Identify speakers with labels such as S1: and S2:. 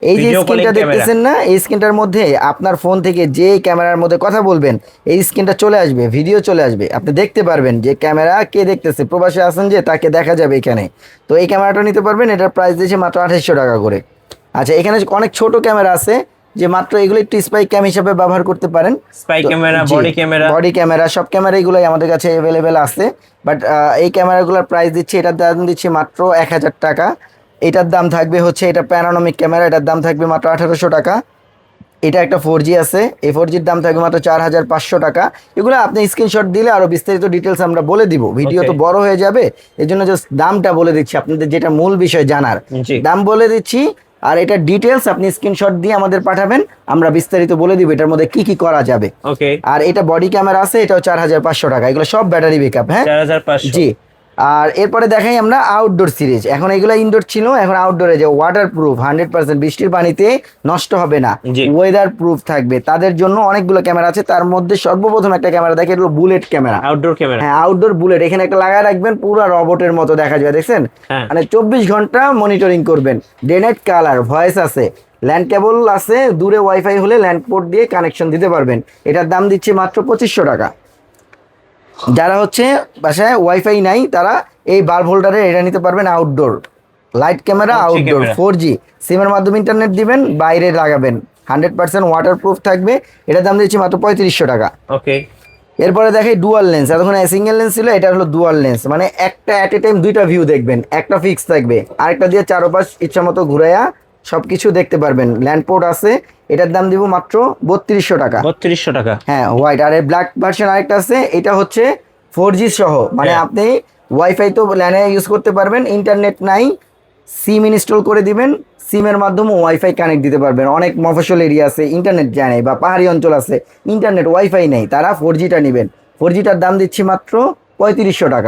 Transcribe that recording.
S1: এই যে
S2: video calling
S1: স্ক্রিনটা
S2: ক্যামেরা।
S1: দেখতেছেন না, এই স্ক্রিনটার মধ্যে আপনার ফোন থেকে যে ক্যামেরার মধ্যে কথা বলবেন এই স্ক্রিনটা চলে আসবে, ভিডিও চলে আসবে, আপনি দেখতে পারবেন যে ক্যামেরা কে দেখতেছে, প্রবাসে আছেন যে তাকে দেখা যাবে এখানে। তো এই ক্যামেরাটা নিতে পারবেন, এটার প্রাইস দিয়েছে মাত্র 2800 টাকা করে। আচ্ছা, এখানে অনেক ছোট ক্যামেরা আছে যে মাত্র এগুলো একটু স্পাই ক্যাম হিসাবে ব্যবহার করতে পারেন।
S2: স্পাই
S1: তো
S2: ক্যামেরা,
S1: জি,
S2: বডি ক্যামেরা।
S1: বডি ক্যামেরা, সব ক্যামেরা এগুলোই আমাদের কাছে অ্যাভেলেবেল আছে। বাট এই ক্যামেরাগুলোর প্রাইস দিচ্ছি, এটার দাম দিচ্ছি মাত্র 1000 টাকা। এটার দাম থাকবে হচ্ছে, এটা প্যানোরামিক ক্যামেরা, এটার দাম থাকবে মাত্র 1800 টাকা। এটা একটা 4G আছে, এই 4Gর দাম থাকবে মাত্র 4500 টাকা। এগুলো আপনি স্ক্রিনশট দিলে আরো বিস্তারিত ডিটেলস আমরা বলে দিব, ভিডিও তো
S2: Okay.
S1: বড় হয়ে যাবে, এই জন্য জাস্ট দামটা বলে দিচ্ছি আপনাদের, যেটা মূল বিষয় জানার।
S2: জি।
S1: দাম বলে দিচ্ছি, আর এটা ডিটেলস আপনি স্ক্রিনশট দিয়ে আমাদের পাঠাবেন, আমরা বিস্তারিত বলে দিব এটার মধ্যে কি কি করা যাবে।
S2: ওকে।
S1: আর এটা বডি ক্যামেরা আছে, এটাও 4500 টাকা। এগুলো সব ব্যাটারি ব্যাকআপ, হ্যাঁ
S2: 4500।
S1: জি। আর এরপরে দেখাই আমরা আউটডোর সিরিজ। এখন এগুলো ইনডোর ছিল, এখন আউটডোরে যে ওয়াটার প্রুফ, 100% বৃষ্টির পানিতে নষ্ট হবে না,
S2: জি।
S1: ওয়েদার প্রুফ থাকবে, তাদের জন্য অনেকগুলো ক্যামেরা আছে। তার মধ্যে সর্বপ্রথম একটা ক্যামেরা দেখে, এটা হলো বুলেট ক্যামেরা।
S2: Outdoor camera.
S1: হ্যাঁ, আউটডোর বুলেট, এখানে একটা লাগায় রাখবেন, পুরো রবটের মতো দেখা যাবে, দেখছেন?
S2: হ্যাঁ।
S1: মানে 24 ঘন্টা মনিটরিং করবেন, ডে নাইট কালার, ভয়েস আছে, ল্যান্ড কেবল আছে, দূরে ওয়াইফাই হলে ল্যান্ড পোর্ট দিয়ে কানেকশন দিতে পারবেন। এটার দাম দিচ্ছি মাত্র 2500 টাকা। যারা হচ্ছে বাসায় ওয়াইফাই নাই তারা এই বাল্ব হোল্ডারে এটা নিতে পারবেন। Outdoor light camera,
S2: 4G
S1: outdoor
S2: camera.
S1: 4G সিমের মাধ্যমে ইন্টারনেট দিবেন, বাইরে লাগাবেন, 100% ওয়াটার প্রুফ থাকবে। এটার দাম দিচ্ছি মাত্র 3500 টাকা।
S2: ওকে।
S1: এরপরে দেখাই ডুয়াল লেন্স। এতক্ষণ সিঙ্গেল লেন্স ছিল, এটা হলো ডুয়াল লেন্স, মানে একটা অ্যাট এ টাইম দুইটা ভিউ দেখবেন, একটা ফিক্স থাকবে, আরেকটা দিয়ে চারোপাশ ইচ্ছা মতো ঘুরাইয়া সবকিছু দেখতে পারবেন। ল্যান্ড পোর্ট আছে, এটার দাম দিব মাত্র 3200 টাকা।
S2: 3200 টাকা।
S1: হ্যাঁ, হোয়াইট। আর ব্ল্যাক ভার্সন আরেকটা আছে, এটা হচ্ছে 4G সহ, মানে
S2: হ্যাঁ।
S1: আপনি ওয়াইফাই তো ল্যানে ইউজ করতে পারবেন, ইন্টারনেট নাই, সিম ইনস্টল করে দিবেন, সিমের মাধ্যমে ওয়াইফাই কানেক্ট দিতে পারবেন। অনেক মফস্বল এরিয়া আছে, ইন্টারনেট যায় নাই, বা পাহাড়ি অঞ্চল আছে ইন্টারনেট ওয়াইফাই নেই, তারা 4Gটা নেবেন। 4Gটার দাম দিচ্ছি মাত্র 3500 টাকা।